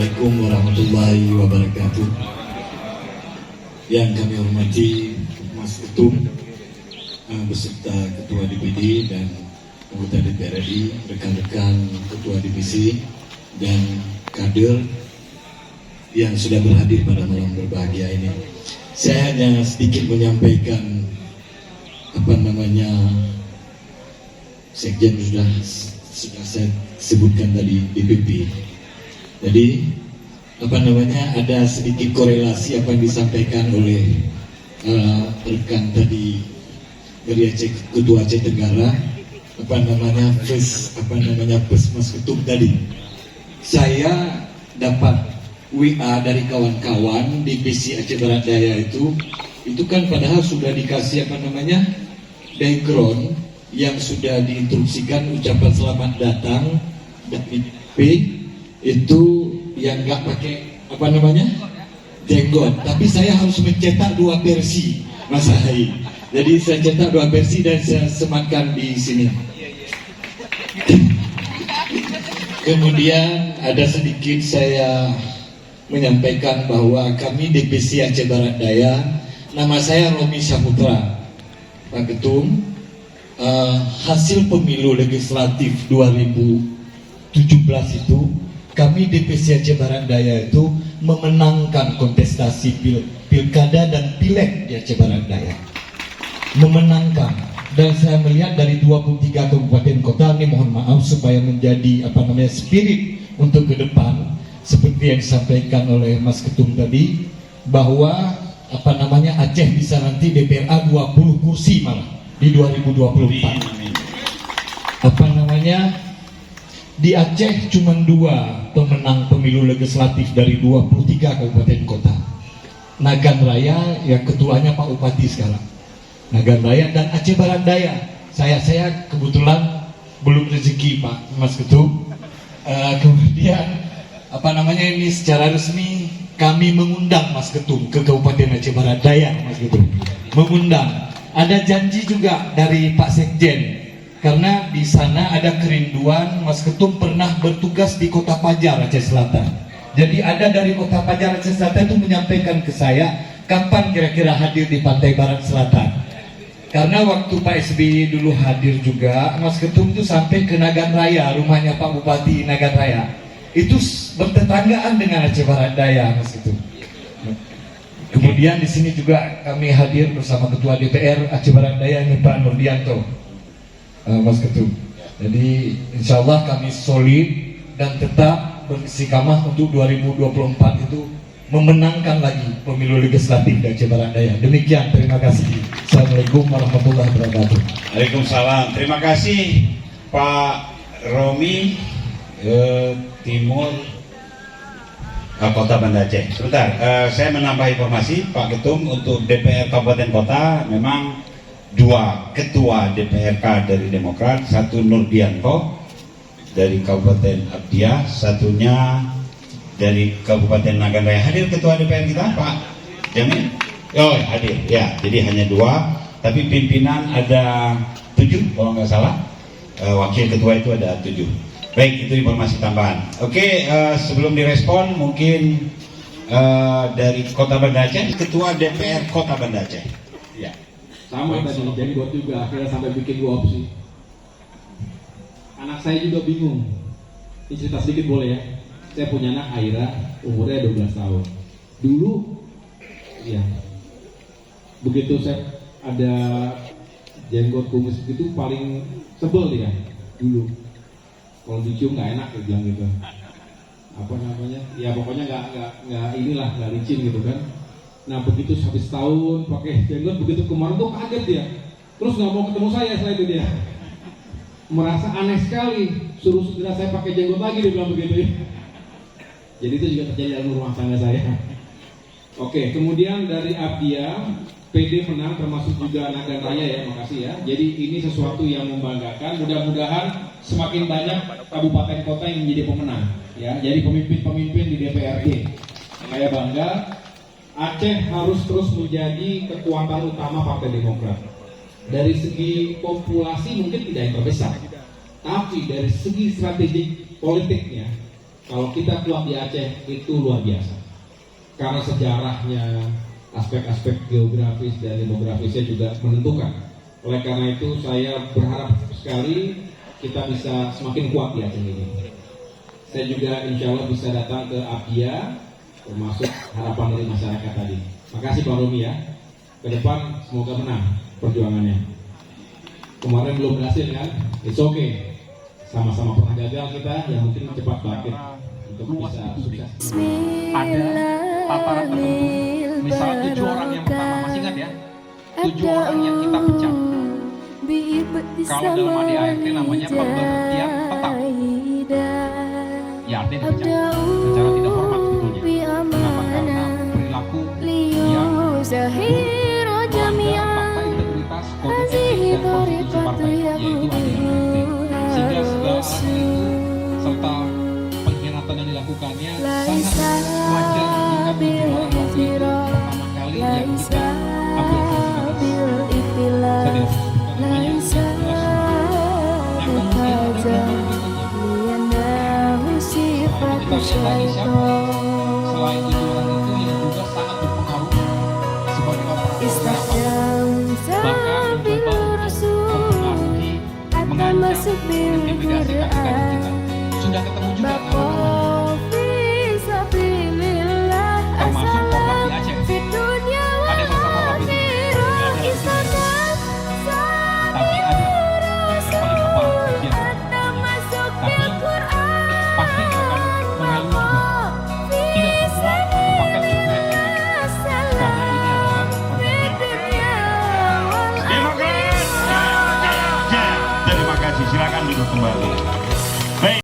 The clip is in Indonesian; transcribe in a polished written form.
Assalamualaikum warahmatullahi wabarakatuh. Yang kami hormati Mas Ketum beserta Ketua DPD dan anggota DPR RI, rekan-rekan Ketua Divisi dan kader yang sudah berhadir pada malam berbahagia ini. Saya hanya sedikit menyampaikan Sekjen sudah saya sebutkan tadi DPP. Jadi ada sedikit korelasi apa yang disampaikan oleh rekan tadi dari Ketua Aceh Tenggara, Mas Ketum tadi. Saya dapat WA dari kawan-kawan di PC Aceh Barat Daya itu kan padahal sudah dikasih background yang sudah diinstruksikan ucapan selamat datang dan itu yang nggak pakai jenggot, tapi saya harus mencetak 2 versi, Mas Ahai. Jadi saya cetak 2 versi dan saya sematkan di sini. Kemudian ada sedikit saya menyampaikan bahwa kami DPC Aceh Barat Daya, nama saya Romi Saputra, Pak Ketum. Hasil pemilu legislatif 2017 itu kami DPC Aceh Barat Daya itu memenangkan kontestasi pilkada dan pileg di Aceh Barat Daya, memenangkan. Dan saya melihat dari 23 kabupaten kota ini, mohon maaf, supaya menjadi spirit untuk ke depan seperti yang disampaikan oleh Mas Ketum tadi, bahwa Aceh bisa nanti DPRA 20 kursi malah di 2024. Di Aceh cuma 2 pemenang pemilu legislatif dari 23 kabupaten kota. Nagan Raya yang ketuanya Pak Bupati sekarang, Nagan Raya, dan Aceh Barat Daya. Saya kebetulan belum rezeki Pak Mas Ketum. Kemudian ini secara resmi kami mengundang Mas Ketum ke Kabupaten Aceh Barat Daya, Mas Ketum. Mengundang. Ada janji juga dari Pak Sekjen. Karena di sana ada kerinduan, Mas Ketum pernah bertugas di Kota Pajar, Aceh Selatan. Jadi ada dari Kota Pajar, Aceh Selatan itu menyampaikan ke saya, kapan kira-kira hadir di Pantai Barat Selatan. Karena waktu Pak SBY dulu hadir juga, Mas Ketum itu sampai ke Nagan Raya, rumahnya Pak Bupati Nagan Raya. Itu bertetanggaan dengan Aceh Barat Daya, Mas Ketum. Kemudian di sini juga kami hadir bersama Ketua DPR Aceh Barat Daya, ini Pak Nurdianto. Mas Ketum. Jadi insya Allah kami solid dan tetap beristiqamah untuk 2024 itu memenangkan lagi pemilu legislatif di Aceh Barat Daya. Demikian, terima kasih. Assalamualaikum warahmatullahi wabarakatuh. Waalaikumsalam. Terima kasih Pak Romi, Timur Kota Banda Aceh. Sebentar, saya menambah informasi Pak Ketum, untuk DPR Kabupaten Kota memang 2 ketua DPRK dari Demokrat, 1 Nurdianto dari Kabupaten Abdiah, satunya dari Kabupaten Nagan Raya. Hadir ketua DPR kita Pak Jamin? Oh, hadir ya. Jadi hanya 2, tapi pimpinan ada 7 kalau nggak salah. Wakil ketua itu ada 7. Baik, itu informasi tambahan. Oke, sebelum direspon mungkin dari Kota Banda Aceh, ketua DPR Kota Banda Aceh. Ya. Sama tadi, jadi buat juga akhirnya sampai bikin 2 opsi. Anak saya juga bingung. Ini cerita sedikit boleh ya? Saya punya anak Aira, umurnya 12 tahun. Dulu, ya, begitu saya ada jenggot kumis itu paling sebel dia dulu. Kalau dicium nggak enak, dia bilang gitu. Ya pokoknya nggak licin gitu kan. Nah begitu habis tahun pakai jenggot, begitu kemarin tuh kaget dia, terus nggak mau ketemu saya setelah itu dia merasa aneh sekali, suruh segera saya pakai jenggot lagi, dia bilang begitu ya. Jadi itu juga terjadi dalam rumah tangga saya. Oke, kemudian dari Abdiah, PD menang termasuk juga Nagan Raya ya, makasih ya. Jadi ini sesuatu yang membanggakan. Mudah-mudahan semakin banyak kabupaten kota yang menjadi pemenang ya. Jadi pemimpin-pemimpin di DPRD. Saya bangga. Aceh harus terus menjadi kekuatan utama Partai Demokrat. Dari segi populasi mungkin tidak yang terbesar, tapi dari segi strategi politiknya kalau kita kuat di Aceh itu luar biasa. Karena sejarahnya, aspek-aspek geografis dan demografisnya juga menentukan. Oleh karena itu saya berharap sekali kita bisa semakin kuat di Aceh ini. Saya juga insya Allah bisa datang ke Apia, termasuk harapan dari masyarakat tadi. Makasih Pak Romi ya. Ke depan semoga menang perjuangannya. Kemarin belum berhasil kan? It's okay. Sama-sama pernah gagal kita, yang mungkin cepat bangkit untuk bisa sukses. Ada tataran tertentu, misalnya 7 orang yang pertama, masih ingat ya? 7 orang yang kita pecat. Kalau dalam ADART namanya pemberhentian tetap. Ya artinya dipecat secara tidak hormat sebetulnya. Kenapa? Karena perilaku yang melanggar fakta integritas kode etik dan konstitusi partai, yaitu ADART. Sehingga segala alasan itu serta pengkhianatan yang dilakukannya sangat wajar jika 7 orang waktu itu pertama kali yang kita ambil sanksi keras. Saya tidak sebutkan namanya, yang jelas semua. Yang kemudian ada beberapa kita lihat lagi siapa selain 7 orang itu yang juga sangat berpengaruh sebagai operator bahkan mencoba untuk mempengaruhi, mengancam, mengintimidasi kandidat kita. Sudah ketemu juga nama-namanya, termasuk korban di Aceh. Ada beberapa korban di tapi ada yang paling apa dia. Tapi pasti akan mengalami juga. Tidak semua merupakan juga karena ini adalah Demokrat. Terima kasih. Silakan duduk kembali.